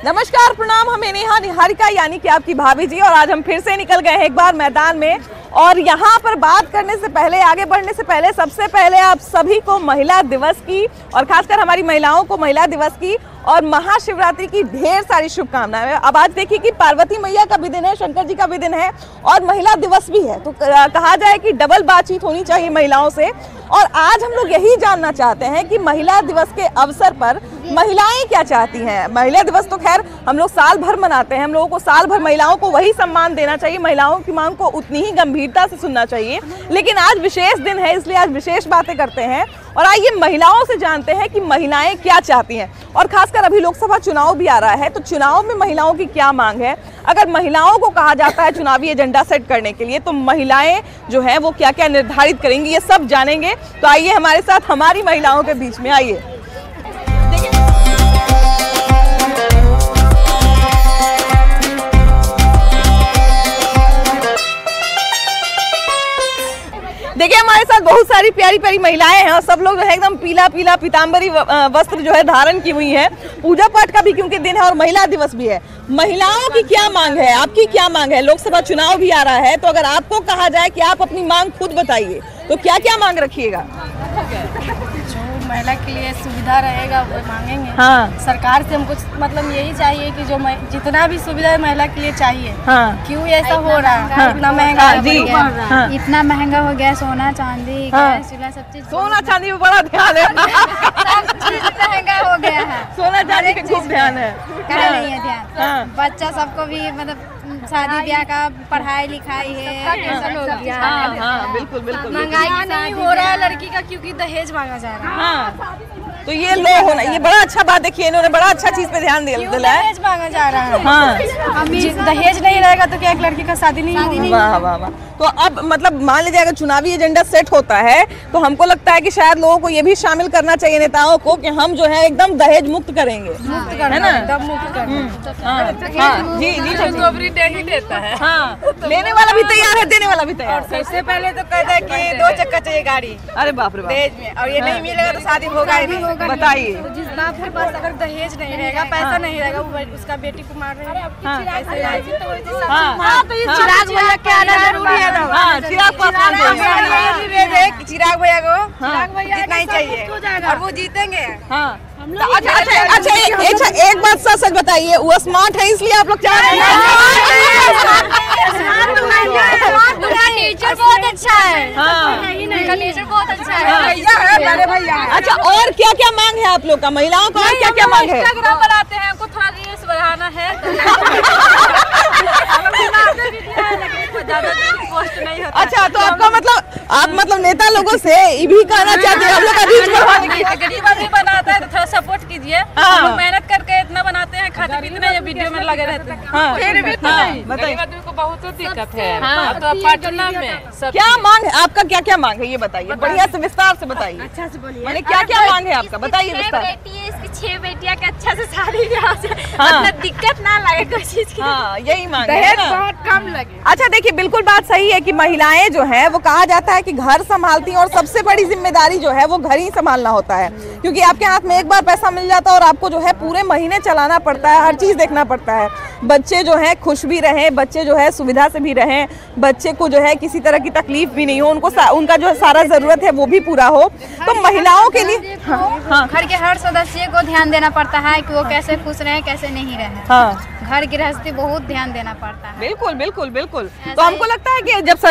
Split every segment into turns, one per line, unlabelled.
नमस्कार, प्रणाम। हमें नेहा निहारिका यानी कि आपकी भाभी जी, और आज हम फिर से निकल गए हैं एक बार मैदान में। और यहाँ पर बात करने से पहले, आगे बढ़ने से पहले, सबसे पहले आप सभी को महिला दिवस की और खासकर हमारी महिलाओं को महिला दिवस की और महाशिवरात्रि की ढेर सारी शुभकामनाएं। अब आज देखिए कि पार्वती मैया का भी दिन है, शंकर जी का भी दिन है और महिला दिवस भी है, तो कहा जाए कि डबल बातचीत होनी चाहिए महिलाओं से। और आज हम लोग यही जानना चाहते हैं कि महिला दिवस के अवसर पर महिलाएं क्या चाहती हैं। महिला दिवस तो खैर हम लोग साल भर मनाते हैं, हम लोगों को साल भर महिलाओं को वही सम्मान देना चाहिए, महिलाओं की मांग को उतनी ही गंभीरता से सुनना चाहिए। लेकिन आज विशेष दिन है, इसलिए आज विशेष बातें करते हैं और आइए महिलाओं से जानते हैं कि महिलाएं क्या चाहती हैं। और खासकर अभी लोकसभा चुनाव भी आ रहा है, तो चुनाव में महिलाओं की क्या मांग है। अगर महिलाओं को कहा जाता है चुनावी एजेंडा सेट करने के लिए, तो महिलाएं जो है वो क्या क्या निर्धारित करेंगी, ये सब जानेंगे। तो आइए हमारे साथ, हमारी महिलाओं के बीच में आइए। देखिए हमारे साथ बहुत सारी प्यारी प्यारी महिलाएं हैं और सब लोग जो है एकदम पीला पीला पीताम्बरी वस्त्र जो है धारण की हुई है। पूजा पाठ का भी क्योंकि दिन है और महिला दिवस भी है। महिलाओं की क्या मांग है, आपकी क्या मांग है? लोकसभा चुनाव भी आ रहा है, तो अगर आपको कहा जाए कि आप अपनी मांग खुद बताइए, तो क्या क्या मांग रखिएगा?
महिला के लिए सुविधा रहेगा वो मांगेंगे।
हाँ।
सरकार से हमको मतलब यही चाहिए कि जो जितना भी सुविधा महिला के लिए चाहिए। हाँ। क्यों ऐसा हो रहा है? हाँ। इतना महंगा
हाँ।
इतना महंगा हो गया, सोना चांदी गैस चूल्हा सब चीज।
सोना चांदी में बड़ा ध्यान है।
सब चीज महंगा हो गया है,
सोना चांदी पे खूब ध्यान है।
क्या नहीं है ध्यान? बच्चा सबको भी मतलब शादी ब्याह का पढ़ाई लिखाई है,
बिल्कुल बिल्कुल।
महंगाई नहीं हो रहा है लड़की का, क्योंकि दहेज मांगा जा रहा है।
हाँ, तो ये लो होना, ये बड़ा अच्छा बात। देखिए इन्होंने बड़ा अच्छा चीज पे ध्यान दिया है।
दहेज मांगा जा रहा है।
हाँ।
दहेज नहीं रहेगा तो क्या एक लड़की का शादी नहीं होगी?
वाह वाह वाह। तो अब मतलब मान लीजिए अगर चुनावी एजेंडा सेट होता है, तो हमको लगता है कि शायद लोगों को ये भी शामिल करना चाहिए, नेताओं को, कि हम जो है एकदम दहेज मुक्त करेंगे, है ना?
एकदम मुक्त
करना। जी जी,
गोबरी दे ही देता है।
हाँ, लेने वाला भी तैयार है, देने वाला भी तैयार।
सबसे पहले तो कहता है कि 2 चक्का चाहिए गाड़ी।
अरे बाप रे बाप,
दहेज में, और ये नहीं मिलेगा तो शादी होगा ही नहीं।
बताइए,
जिसका आपके पास अगर दहेज नहीं रहेगा, पैसा नहीं रहेगा, वो उसका बेटी को मार रहे हैं। चिराग भैया क्या आना जरूरी है?
चिराग पासवान
चिराग भैया को इतना ही चाहिए और वो जीतेंगे।
हाँ। अच्छा, एक बात सच बताइए, वो स्मार्ट है इसलिए आप लोग चाह रहे हैं?
नेचर बहुत अच्छा है। हाँ, नेचर बहुत अच्छा है।
अच्छा, और क्या क्या मांग है आप लोग का, महिलाओं का? और क्या क्या मांग है?
इंस्टाग्राम बनाते हैं, हमको थोड़ा रील्स बढ़ाना है।
अच्छा, तो आपका मतलब आप नेता लोगों से ये भी कहना चाहते हैं हम लोग का रीच बढ़ाने की?
गरीब आदमी बनाता है तो थोड़ा सपोर्ट कीजिए। हम लोग मेहनत करके इतना बनाते हैं, खाते पीते नहीं, वीडियो में लगे रहते हैं। फिर भी गरीब आदमी को बहुत दिक्कत है। तो पटना में
क्या मांग है आपका, क्या क्या मांग है ये बताइए, बढ़िया से विस्तार से बताइए।
अच्छा से बोलिए,
मैंने क्या क्या मांग है आपका, बताइए विस्तार।
इसकी 6 बेटियां के अच्छा से शादी मतलब दिक्कत ना लगे कोई चीज की।
हाँ, यही मांग है ना,
बहुत कम लगे।
अच्छा देखिए, बिल्कुल बात सही है कि महिलाएं जो है वो कहा जाता है कि घर संभालती हैं और सबसे बड़ी जिम्मेदारी जो है वो घर ही संभालना होता है, क्योंकि आपके हाथ में एक बार पैसा मिल जाता है और आपको जो है पूरे महीने चलाना पड़ता है, हर चीज देखना पड़ता है। बच्चे जो है खुश भी रहें, बच्चे जो है सुविधा से भी रहें, बच्चे को जो है किसी तरह की तकलीफ भी नहीं हो, उनका जो सारा जरूरत है वो भी पूरा हो। तो महिलाओं के लिए
घर के हर सदस्य को ध्यान देना पड़ता है कि वो कैसे खुश रहे, कैसे नहीं रहे।
हाँ,
घर गृहस्थी बहुत ध्यान देना पड़ता है।
बिल्कुल बिल्कुल बिल्कुल। तो हमको लगता है कि जब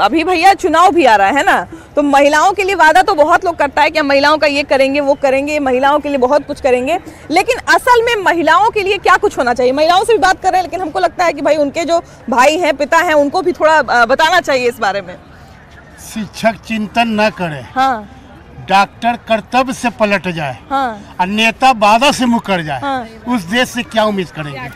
अभी भैया चुनाव भी आ रहा है ना, तो महिलाओं के लिए वादा तो बहुत लोग करता है कि हम महिलाओं का ये करेंगे, वो करेंगे, महिलाओं के लिए बहुत कुछ करेंगे, लेकिन असल में महिलाओं के लिए क्या कुछ होना चाहिए? महिलाओं से भी बात कर रहे हैं, लेकिन हमको लगता है कि भाई उनके जो भाई हैं, पिता हैं, उनको भी थोड़ा बताना चाहिए इस बारे में।
शिक्षक चिंतन न करे,
हाँ,
डॉक्टर कर्तव्य से पलट जाए,
हाँ,
और नेता वादा से मुकर जाए,
हाँ,
उस देश से क्या उम्मीद करेंगे?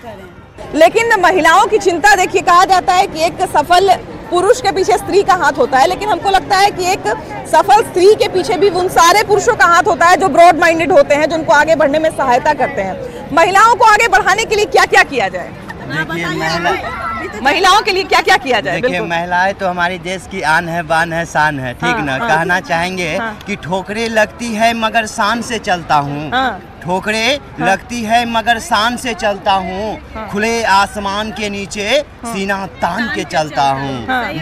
लेकिन महिलाओं की चिंता देखिए, कहा जाता है कि एक सफल पुरुष के पीछे स्त्री का हाथ होता है, लेकिन हमको लगता है कि एक सफल स्त्री के पीछे भी उन सारे पुरुषों का हाथ होता है जो ब्रॉड माइंडेड होते हैं, जो उनको आगे बढ़ने में सहायता करते हैं। महिलाओं को आगे बढ़ाने के लिए क्या क्या किया जाए?
देखिए
महिलाओं के लिए क्या क्या किया जाए?
देखिए महिलाएं तो हमारी देश की आन है, बान है, शान है, ठीक ना? कहना चाहेंगे कि ठोकरें लगती है मगर शान से चलता हूँ। ठोकरें लगती है मगर शान से चलता हूँ, खुले आसमान के नीचे सीना तान के चलता हूँ।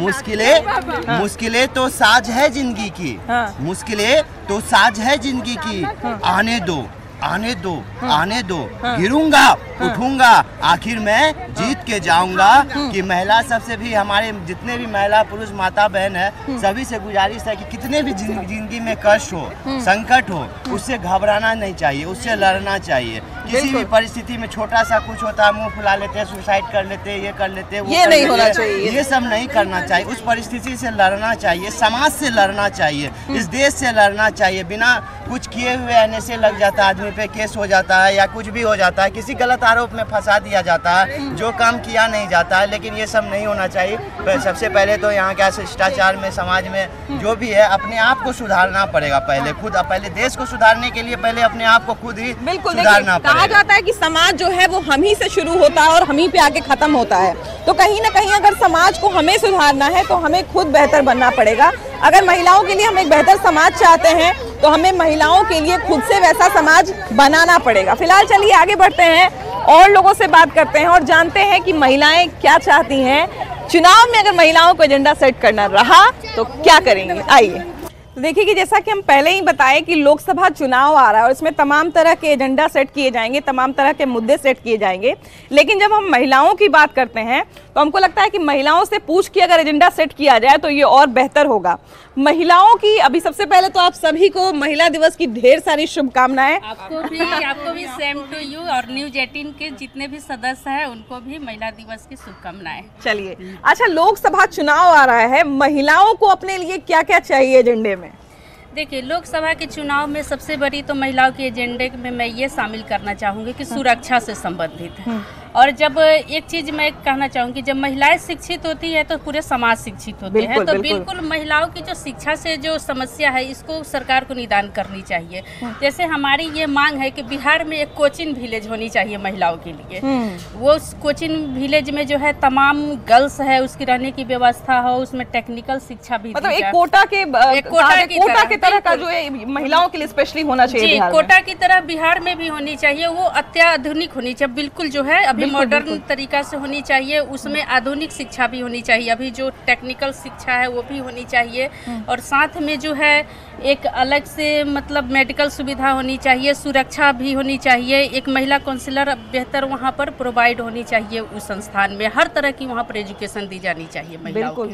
मुश्किलें तो साज है जिंदगी की, मुश्किलें तो साज है जिंदगी की, आने दो आने दो आने दो, गिरूंगा उठूंगा आखिर मैं जीत के जाऊंगा। कि महिला सबसे भी, हमारे जितने भी महिला पुरुष माता बहन है, सभी से गुजारिश है कि कितने भी जिंदगी में कष्ट हो, संकट हो, उससे घबराना नहीं चाहिए, उससे लड़ना चाहिए। किसी भी परिस्थिति में छोटा सा कुछ होता है, मुंह फुला लेते हैं, सुसाइड कर लेते हैं, ये कर लेते हैं,
ये नहीं होना चाहिए,
ये सब नहीं करना चाहिए। उस परिस्थिति से लड़ना चाहिए, समाज से लड़ना चाहिए, इस देश से लड़ना चाहिए। बिना कुछ किए हुए आने से लग जाता है, आदमी पे केस हो जाता है या कुछ भी हो जाता है, किसी गलत आरोप में फंसा दिया जाता है, जो काम किया नहीं जाता है। लेकिन ये सब नहीं होना चाहिए। सबसे पहले तो यहाँ का शिष्टाचार में, समाज में जो भी है, अपने आप को सुधारना पड़ेगा। पहले देश को सुधारने के लिए पहले अपने आप को खुद ही सुधारना पड़ेगा।
कहा जाता है कि समाज जो है वो हम ही से शुरू होता है और हम ही पे आके खत्म होता है। तो कहीं ना कहीं अगर समाज को हमें सुधारना है तो हमें खुद बेहतर बनना पड़ेगा। अगर महिलाओं के लिए हम एक बेहतर समाज चाहते हैं तो हमें महिलाओं के लिए खुद से वैसा समाज बनाना पड़ेगा। फिलहाल चलिए आगे बढ़ते हैं और लोगों से बात करते हैं और जानते हैं कि महिलाएं क्या चाहती हैं। चुनाव में अगर महिलाओं को एजेंडा सेट करना रहा तो क्या करेंगे, आइए। देखिए कि जैसा कि हम पहले ही बताएं कि लोकसभा चुनाव आ रहा है और इसमें तमाम तरह के एजेंडा सेट किए जाएंगे, तमाम तरह के मुद्दे सेट किए जाएंगे। लेकिन जब हम महिलाओं की बात करते हैं तो हमको लगता है कि महिलाओं से पूछ के अगर एजेंडा सेट किया जाए तो ये और बेहतर होगा। महिलाओं की अभी सबसे पहले तो आप सभी को महिला दिवस की ढेर सारी शुभकामनाएं।
आपको भी सेम टू यू, और न्यूज 18 के जितने भी सदस्य हैं उनको भी महिला दिवस की शुभकामनाएं।
चलिए, अच्छा, लोकसभा चुनाव आ रहा है, महिलाओं को अपने लिए क्या क्या चाहिए एजेंडे में?
देखिए, लोकसभा के चुनाव में सबसे बड़ी तो महिलाओं के एजेंडे में मैं ये शामिल करना चाहूँगी कि सुरक्षा से संबंधित है। और जब एक चीज़ मैं कहना चाहूँगी, जब महिलाएं शिक्षित होती है तो पूरे समाज शिक्षित होते हैं। तो बिल्कुल महिलाओं की जो शिक्षा से जो समस्या है इसको सरकार को निदान करनी चाहिए। जैसे हमारी ये मांग है कि बिहार में एक कोचिंग विलेज होनी चाहिए महिलाओं के लिए। वो कोचिंग विलेज में जो है तमाम गर्ल्स है, उसकी रहने की व्यवस्था हो, उसमें टेक्निकल शिक्षा भी,
मतलब एक कोटा के तरह का जो है महिलाओं के लिए स्पेशली होना चाहिए।
कोटा की तरह बिहार में भी होनी चाहिए। वो अत्याधुनिक होनी चाहिए, बिल्कुल जो है अभी मॉडर्न तरीका से होनी चाहिए। उसमें आधुनिक शिक्षा भी होनी चाहिए, अभी जो टेक्निकल शिक्षा है वो भी होनी चाहिए। और साथ में जो है एक अलग से मतलब मेडिकल सुविधा होनी चाहिए, सुरक्षा भी होनी चाहिए। एक महिला काउंसलर बेहतर वहाँ पर प्रोवाइड होनी चाहिए उस संस्थान में। हर तरह की वहाँ पर एजुकेशन दी जानी चाहिए महिलाओं को।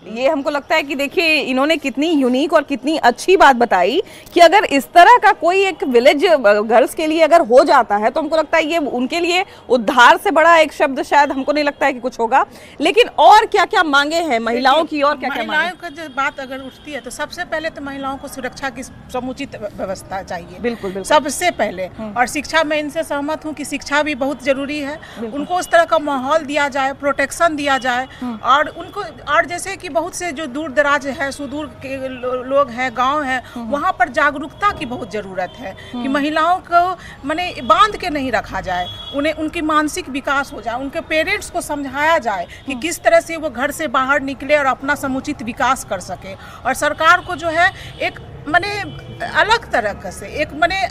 ये हमको लगता है कि देखिए इन्होंने कितनी यूनिक और कितनी अच्छी बात बताई कि अगर इस तरह का कोई एक विलेज गर्ल्स के लिए अगर हो जाता है तो हमको लगता है ये उनके लिए उद्धार से बड़ा एक शब्द शायद हमको नहीं लगता है कि कुछ होगा। लेकिन और क्या क्या मांगे हैं महिलाओं की, और क्या क्या
महिलाओं का जो बात अगर उठती है तो सबसे पहले तो महिलाओं को सुरक्षा की समुचित व्यवस्था चाहिए।
बिल्कुल
सबसे पहले। और शिक्षा में इनसे सहमत हूँ कि शिक्षा भी बहुत जरूरी है। उनको उस तरह का माहौल दिया जाए, प्रोटेक्शन दिया जाए। और उनको, और जैसे कि बहुत से जो दूर दराज है, सुदूर के लोग हैं, गांव हैं, वहाँ पर जागरूकता की बहुत ज़रूरत है कि महिलाओं को माने बांध के नहीं रखा जाए, उन्हें उनकी मानसिक विकास हो जाए, उनके पेरेंट्स को समझाया जाए कि किस तरह से वो घर से बाहर निकले और अपना समुचित विकास कर सके। और सरकार को जो है एक माने अलग तरह से एक माने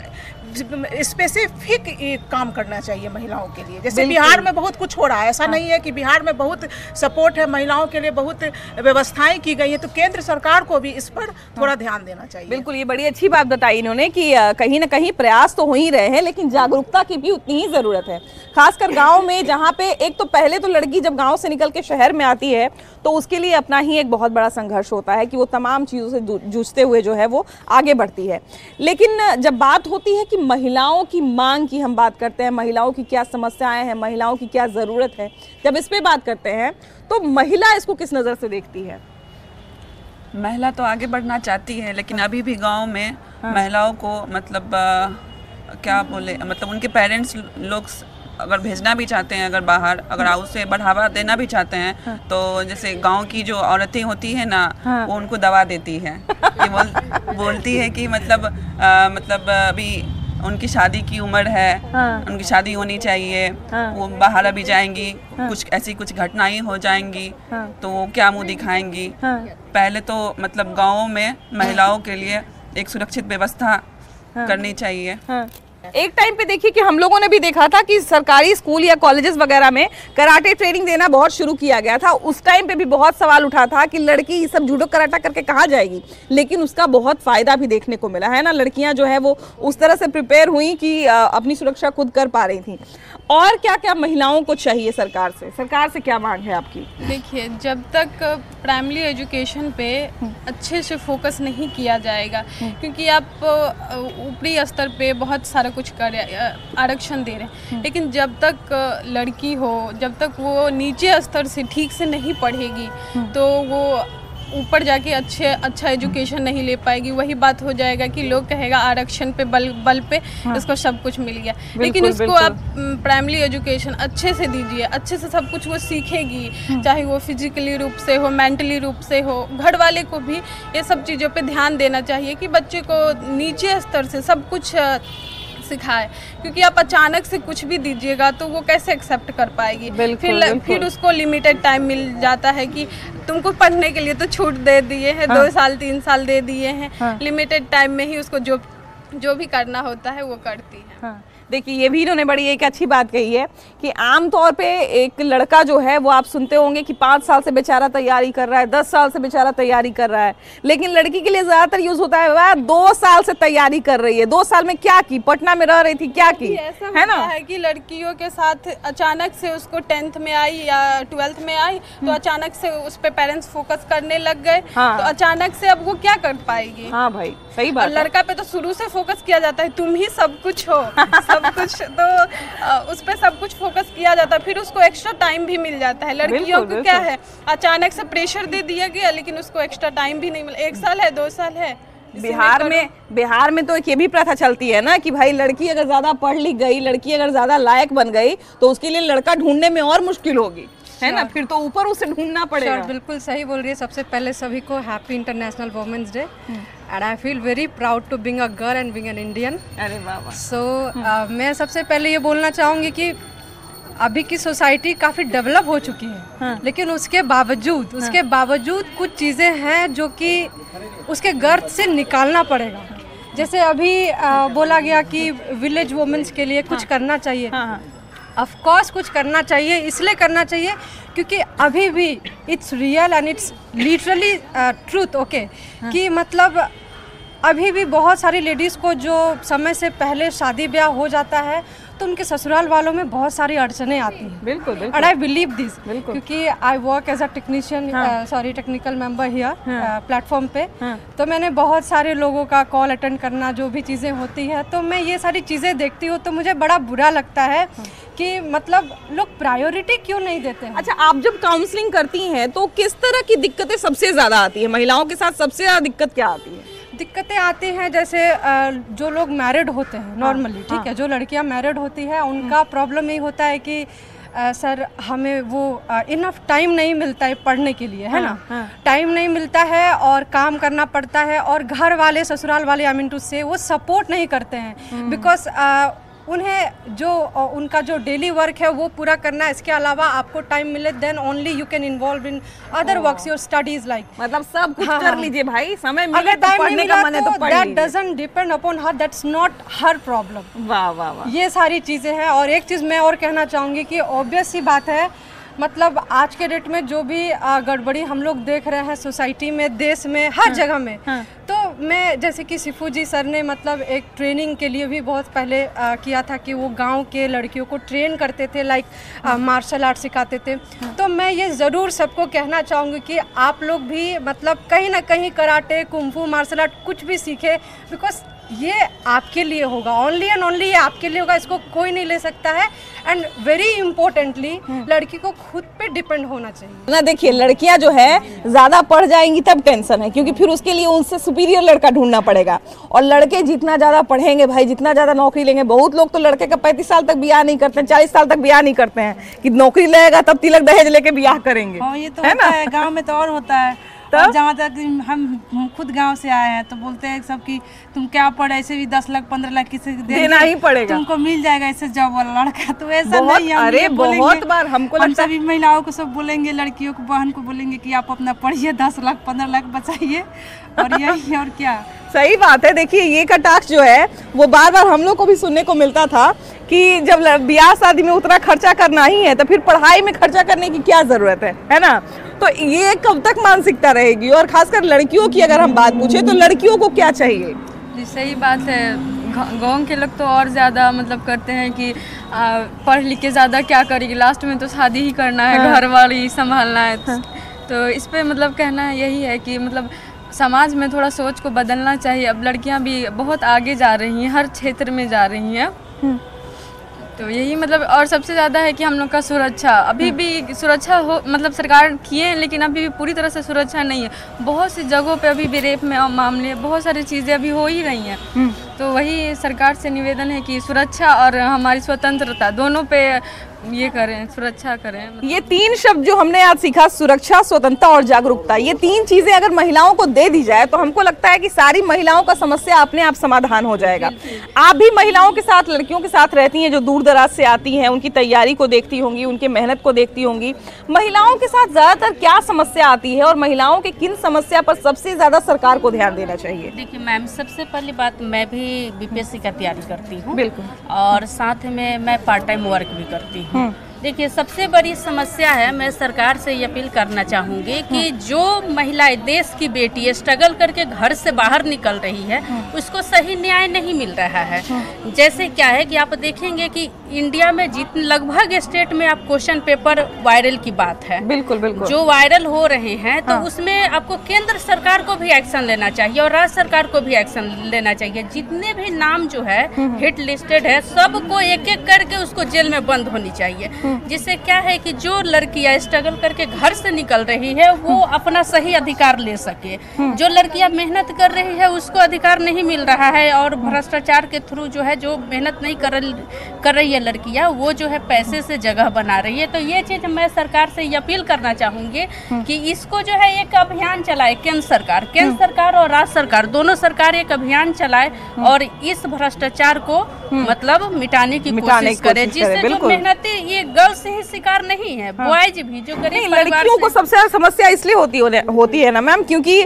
स्पेसिफिक काम करना चाहिए महिलाओं के लिए। जैसे बिहार में बहुत कुछ हो रहा है, ऐसा नहीं है कि बिहार में बहुत सपोर्ट है महिलाओं के लिए, बहुत व्यवस्थाएं की गई है, तो केंद्र सरकार को भी इस पर थोड़ा ध्यान देना चाहिए।
बिल्कुल, ये बड़ी अच्छी बात बताई इन्होंने कि कहीं ना कहीं प्रयास तो हो ही रहे हैं लेकिन जागरूकता की भी उतनी ही जरूरत है, खासकर गाँव में, जहाँ पे एक तो पहले तो लड़की जब गाँव से निकल के शहर में आती है तो उसके लिए अपना ही एक बहुत बड़ा संघर्ष होता है कि वो तमाम चीज़ों से जूझते हुए जो है वो आगे बढ़ती है। लेकिन जब बात होती है कि महिलाओं की मांग की हम बात करते हैं, महिलाओं की क्या समस्याएं हैं, महिलाओं की क्या ज़रूरत है, जब इस पे बात करते हैं तो महिला इसको किस नज़र से देखती है?
महिला तो आगे बढ़ना चाहती है लेकिन अभी भी गांव में महिलाओं को मतलब क्या बोले, मतलब उनके पेरेंट्स लोग अगर भेजना भी चाहते हैं, अगर बाहर, अगर उसे बढ़ावा देना भी चाहते हैं तो जैसे गांव की जो औरतें होती है ना, वो उनको दबा देती है। ये बोलती है कि मतलब अभी उनकी शादी की उम्र है, उनकी शादी होनी चाहिए, वो बाहर अभी जाएंगी, कुछ घटनाएं हो जाएंगी तो वो क्या मुंह दिखाएंगी। पहले तो मतलब गाँवों में महिलाओं के लिए एक सुरक्षित व्यवस्था करनी चाहिए।
एक टाइम पे देखिए कि हम लोगों ने भी देखा था कि सरकारी स्कूल या कॉलेजेस वगैरह में कराटे ट्रेनिंग देना बहुत शुरू किया गया था। उस टाइम पे भी बहुत सवाल उठा था कि लड़की ये सब जूडो कराटा करके कहाँ जाएगी, लेकिन उसका बहुत फायदा भी देखने को मिला है ना। लड़कियां जो है वो उस तरह से प्रिपेयर हुई कि अपनी सुरक्षा खुद कर पा रही थी। और क्या क्या महिलाओं को चाहिए सरकार से क्या मांग है आपकी?
देखिए, जब तक प्राइमरी एजुकेशन पे अच्छे से फोकस नहीं किया जाएगा, क्योंकि आप ऊपरी स्तर पे बहुत सारा कुछ आरक्षण दे रहे हैं, लेकिन जब तक लड़की हो, जब तक वो नीचे स्तर से ठीक से नहीं पढ़ेगी तो वो ऊपर जाके अच्छा एजुकेशन नहीं ले पाएगी। वही बात हो जाएगा कि लोग कहेगा आरक्षण पे बल पे इसको सब कुछ मिल गया, लेकिन उसको आप प्राइमरी एजुकेशन अच्छे से दीजिए, अच्छे से सब कुछ वो सीखेगी, चाहे वो फिजिकली रूप से हो, मेंटली रूप से हो। घर वाले को भी ये सब चीज़ों पे ध्यान देना चाहिए कि बच्चे को नीचे स्तर से सब कुछ सिखाए, क्योंकि आप अचानक से कुछ भी दीजिएगा तो वो कैसे एक्सेप्ट कर पाएगी। फिर उसको लिमिटेड टाइम मिल जाता है कि तुमको पढ़ने के लिए तो छूट दे दिए हैं, 2 साल 3 साल दे दिए हैं, लिमिटेड टाइम में ही उसको जो भी करना होता है वो करती है।
देखिए, ये भी इन्होंने बड़ी एक अच्छी बात कही है कि आमतौर पे एक लड़का जो है वो आप सुनते होंगे कि 5 साल से बेचारा तैयारी कर रहा है, 10 साल से बेचारा तैयारी कर रहा है, लेकिन लड़की के लिए ज्यादातर यूज होता है वह 2 साल से तैयारी कर रही है। 2 साल में क्या की, पटना में रह रही थी, क्या की,
है ना, है कि लड़कियों के साथ अचानक से उसको 10th में आई या 12th में आई तो अचानक से उस पे पेरेंट्स फोकस करने लग गए। तो अचानक से अब वो क्या कर पाएगी?
हाँ भाई, सही बात।
लड़का पे तो शुरू से फोकस किया जाता है, तुम ही सब कुछ हो, सब कुछ, तो उस पे सब कुछ फोकस किया जाता है, फिर उसको एक्स्ट्रा टाइम भी मिल जाता है। लड़कियों को क्या है, अचानक से प्रेशर दे दिया गया, लेकिन उसको एक्स्ट्रा टाइम भी नहीं मिला। 1 साल है, 2 साल है।
बिहार में तो एक ये भी प्रथा चलती है ना कि भाई लड़की अगर ज्यादा पढ़ लिख गई, लड़की अगर ज्यादा लायक बन गई तो उसके लिए लड़का ढूंढने में और मुश्किल होगी, है ना, फिर तो ऊपर उसे ढूंढना पड़ेगा।
बिल्कुल सही बोल रही है। सबसे पहले सभी को happy international women's day and I feel very proud to being a girl and being an Indian.
अरे वाह।
सो मैं सबसे पहले ये बोलना चाहूँगी कि अभी की सोसाइटी काफ़ी डेवलप हो चुकी है, लेकिन उसके बावजूद कुछ चीज़ें हैं जो कि उसके गर्त से निकालना पड़ेगा। जैसे अभी बोला गया कि विलेज वुमेन्स के लिए कुछ करना चाहिए। ऑफ कोर्स कुछ करना चाहिए, इसलिए करना चाहिए क्योंकि अभी भी it's real and it's literally truth, okay, कि मतलब अभी भी बहुत सारी लेडीज़ को जो समय से पहले शादी ब्याह हो जाता है तो उनके ससुराल वालों में बहुत सारी अड़चने आती हैं।
बिल्कुल।
एंड आई बिलीव दिस क्योंकि I work as a technician, technical member here platform पे। तो मैंने बहुत सारे लोगों का कॉल अटेंड करना, जो भी चीज़ें होती है, तो मैं ये सारी चीज़ें देखती हूँ तो मुझे बड़ा बुरा लगता है कि मतलब लोग प्रायोरिटी क्यों नहीं देते हैं।
अच्छा, आप जब काउंसलिंग करती हैं तो किस तरह की दिक्कतें सबसे ज़्यादा आती है? महिलाओं के साथ सबसे ज़्यादा दिक्कत क्या आती है?
दिक्कतें आती हैं जैसे जो लोग मैरिड होते हैं नॉर्मली, ठीक है, जो लड़कियां मैरिड होती है उनका प्रॉब्लम यही होता है कि सर हमें वो इनफ टाइम नहीं मिलता है पढ़ने के लिए, है ना, टाइम नहीं मिलता है और काम करना पड़ता है, और घर वाले, ससुराल वाले, आई मीन टू से, वो सपोर्ट नहीं करते हैं बिकॉज उन्हें जो उनका जो डेली वर्क है वो पूरा करना है। इसके अलावा आपको टाइम मिले then only you can involve in other works, your studies, like
मतलब सब कुछ कर लीजिए भाई, समय मिले तो
टाइम
पढ़ने का मन है तो पढ़ लीजिए।
That doesn't depend upon her, that's not her problem.
वाह वाह वाह,
ये सारी चीज़ें हैं। और एक चीज़ मैं और कहना चाहूँगी कि ऑब्वियस सी बात है, मतलब आज के डेट में जो भी गड़बड़ी हम लोग देख रहे हैं सोसाइटी में, देश में, हर जगह में, तो मैं जैसे कि सिफू जी सर ने मतलब एक ट्रेनिंग के लिए भी बहुत पहले किया था कि वो गांव के लड़कियों को ट्रेन करते थे, लाइक मार्शल आर्ट सिखाते थे। तो मैं ये ज़रूर सबको कहना चाहूँगी कि आप लोग भी मतलब कहीं ना कहीं कराटे, कुंफू, मार्शल आर्ट कुछ भी सीखे, बिकॉज ये आपके लिए होगा, ओनली एंड ओनली ये आपके लिए होगा, इसको कोई नहीं ले सकता है। एंड वेरी इम्पोर्टेंटली लड़की को खुद पे डिपेंड होना चाहिए
ना। देखिए, लड़कियां जो है ज्यादा पढ़ जाएंगी तब टेंशन है, क्योंकि फिर उसके लिए उनसे सुपीरियर लड़का ढूंढना पड़ेगा। और लड़के जितना ज्यादा पढ़ेंगे भाई, जितना ज्यादा नौकरी लेंगे, बहुत लोग तो लड़के का 35 साल तक ब्याह नहीं करते हैं, 40 साल तक ब्याह नहीं करते हैं कि नौकरी लगेगा तब तिलक दहेज लेके ब्याह करेंगे।
ये तो होता है, गाँव में तो और होता है। और जहाँ तक हम खुद गांव से आए हैं तो बोलते हैं सब कि तुम क्या पढ़े, ऐसे भी 10 लाख 15 लाख किसी
देना ही पड़ेगा,
तुमको मिल जाएगा ऐसे जॉब वाला लड़का। तो ऐसा नहीं है।
अरे बहुत बार हमको
हम सभी महिलाओं को सब बोलेंगे, लड़कियों को, बहन को बोलेंगे कि आप अपना पढ़िए, 10 लाख 15 लाख बचाइए और यही और क्या।
सही बात है। देखिए ये कटाक्ष जो है वो बार बार हम लोग को भी सुनने को मिलता था कि जब ब्याह शादी में उतना खर्चा करना ही है तो फिर पढ़ाई में खर्चा करने की क्या जरूरत है ना। तो ये कब तक मानसिकता रहेगी, और खासकर लड़कियों की अगर हम बात पूछे तो लड़कियों को क्या चाहिए?
जी सही बात है। गांव के लोग तो और ज़्यादा मतलब करते हैं कि पढ़ लिख के ज़्यादा क्या करेगी, लास्ट में तो शादी ही करना है, घर वाली संभालना है। तो इस पे मतलब कहना यही है कि मतलब समाज में थोड़ा सोच को बदलना चाहिए। अब लड़कियां भी बहुत आगे जा रही हैं, हर क्षेत्र में जा रही हैं। तो यही मतलब, और सबसे ज़्यादा है कि हम लोग का सुरक्षा, अभी भी सुरक्षा हो मतलब सरकार किए हैं, लेकिन अभी भी पूरी तरह से सुरक्षा नहीं है। बहुत सी जगहों पे अभी भी रेप में मामले, बहुत सारी चीज़ें अभी हो ही रही हैं। तो वही सरकार से निवेदन है कि सुरक्षा और हमारी स्वतंत्रता दोनों पे ये करें, सुरक्षा करें।
ये 3 शब्द जो हमने आज सीखा, सुरक्षा, स्वतंत्रता और जागरूकता, ये 3 चीजें अगर महिलाओं को दे दी जाए तो हमको लगता है कि सारी महिलाओं का समस्या अपने आप समाधान हो जाएगा। आप भी महिलाओं के साथ, लड़कियों के साथ रहती हैं जो दूर दराज से आती हैं, उनकी तैयारी को देखती होंगी, उनके मेहनत को देखती होंगी। महिलाओं के साथ ज्यादातर क्या समस्या आती है और महिलाओं के किन समस्या पर सबसे ज्यादा सरकार को ध्यान देना चाहिए?
देखिए मैम, सबसे पहली बात, मैं भी बीपीएससी का तैयारी करती हूँ।
बिल्कुल।
और साथ में मैं पार्ट टाइम वर्क भी करती हूँ। देखिए सबसे बड़ी समस्या है, मैं सरकार से ये अपील करना चाहूँगी कि जो महिलाएं, देश की बेटी स्ट्रगल करके घर से बाहर निकल रही है, उसको सही न्याय नहीं मिल रहा है। जैसे क्या है कि आप देखेंगे कि इंडिया में जितने लगभग स्टेट में आप क्वेश्चन पेपर वायरल की बात है,
बिल्कुल बिल्कुल,
जो वायरल हो रहे हैं, तो उसमें आपको केंद्र सरकार को भी एक्शन लेना चाहिए और राज्य सरकार को भी एक्शन लेना चाहिए। जितने भी नाम जो है हिट लिस्टेड है, सबको एक एक करके उसको जेल में बंद होनी चाहिए। जिससे क्या है कि जो लड़कियां स्ट्रगल करके घर से निकल रही है वो अपना सही अधिकार ले सके। जो लड़कियां मेहनत कर रही है उसको अधिकार नहीं मिल रहा है, और भ्रष्टाचार के थ्रू जो है, जो मेहनत नहीं कर रही है लड़कियां, वो जो है पैसे से जगह बना रही है। तो ये चीज़ मैं सरकार से ये अपील करना चाहूँगी कि इसको जो है एक अभियान चलाए केंद्र सरकार और राज्य सरकार, दोनों सरकार एक अभियान चलाए और इस भ्रष्टाचार को मतलब मिटाने की कोशिश करे, जिससे जो मेहनती, ये गर्ल्स ही शिकार नहीं है, बॉयज भी जो गरीब
लड़कियों को सबसे ज्यादा समस्या इसलिए होती है ना मैम, क्योंकि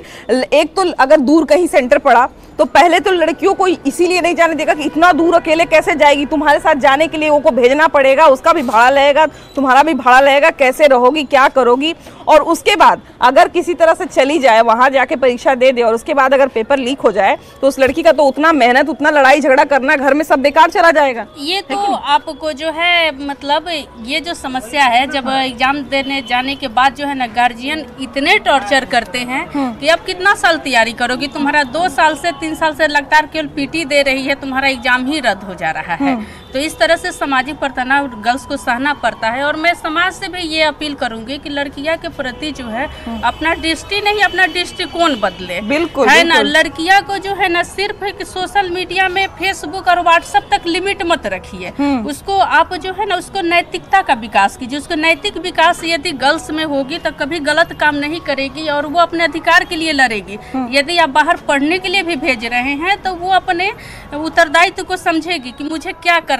एक तो अगर दूर कहीं सेंटर पड़ा तो पहले तो लड़कियों को इसीलिए नहीं जाने देगा कि इतना दूर अकेले कैसे जाएगी, तुम्हारे साथ जाने के लिए वो को भेजना पड़ेगा, उसका भी भाड़ा लगेगा, तुम्हारा भी भाड़ा लगेगा, कैसे रहोगी, क्या करोगी। और उसके बाद अगर किसी तरह से चली जाए, वहां जाके परीक्षा दे दे और उसके बाद अगर पेपर लीक हो जाए तो उस लड़की का तो उतना मेहनत, उतना लड़ाई झगड़ा करना घर में सब बेकार चला जाएगा।
ये तो आपको जो है मतलब ये जो समस्या है, जब एग्जाम देने जाने के बाद जो है ना, गार्जियन इतने टॉर्चर करते हैं कि अब कितना साल तैयारी करोगी, तुम्हारा 2 साल से 3 साल से लगातार केवल पीटी दे रही है, तुम्हारा एग्जाम ही रद्द हो जा रहा है। तो इस तरह से सामाजिक तनाव गर्ल्स को सहना पड़ता है। और मैं समाज से भी ये अपील करूंगी कि लड़कियां के प्रति जो है अपना दृष्टि नहीं, अपना दृष्टिकोण बदले।
बिल्कुल
है ना, लड़कियां को जो है ना सिर्फ सोशल मीडिया में, फेसबुक और व्हाट्सएप तक लिमिट मत रखिए। उसको आप जो है ना, उसको नैतिकता का विकास कीजिए। उसको नैतिक विकास यदि गर्ल्स में होगी तो कभी गलत काम नहीं करेगी और वो अपने अधिकार के लिए लड़ेगी। यदि आप बाहर पढ़ने के लिए भी भेज रहे हैं तो वो अपने उत्तरदायित्व को समझेगी कि मुझे क्या करना है।